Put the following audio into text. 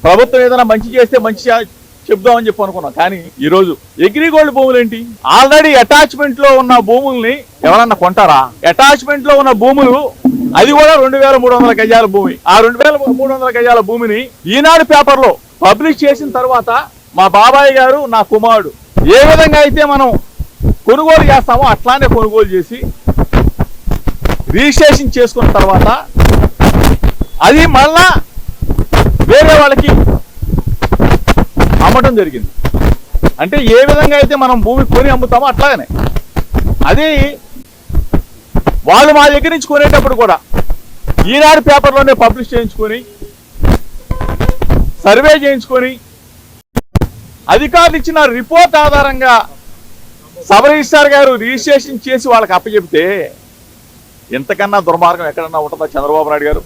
ప్రభుత్వం ఏదైనా మంచి చేస్తే మంచి చెప్దామని చెప్పి అనుకున్నాం. కానీ ఈరోజు అగ్రిగోల్డ్ భూములు ఏంటి? ఆల్రెడీ అటాచ్మెంట్ లో ఉన్న భూముల్ని ఎవరన్నా కొంటారా? అటాచ్మెంట్ లో ఉన్న భూములు అది కూడా 2300 గజాల భూమి. ఆ 2300 గజాల భూమిని ఈనాడు పేపర్లో పబ్లిష్ చేసిన తర్వాత మా బాబాయ్ గారు, నా కుమారుడు ఏ విధంగా అయితే మనం కొనుగోలు చేస్తామో అట్లానే కొనుగోలు చేసి రిజిస్ట్రేషన్ చేసుకున్న తర్వాత అది మళ్ళా వేరే వాళ్ళకి అమ్మటం జరిగింది. అంటే ఏ విధంగా అయితే మనం భూమి కొని అమ్ముతామో అట్లాగనే అది వాళ్ళు మా దగ్గర నుంచి కొనేటప్పుడు కూడా ఈనాడు పేపర్లోనే పబ్లిష్ చేయించుకొని సర్వే చేయించుకొని అధికారులు ఇచ్చిన రిపోర్ట్ ఆధారంగా సబ్ రిజిస్ట్రార్ గారు రిజిస్ట్రేషన్ చేసి వాళ్ళకి అప్పచెప్తే ఇంతకన్నా దుర్మార్గం ఎక్కడన్నా ఉంటుందా చంద్రబాబు నాయుడు గారు?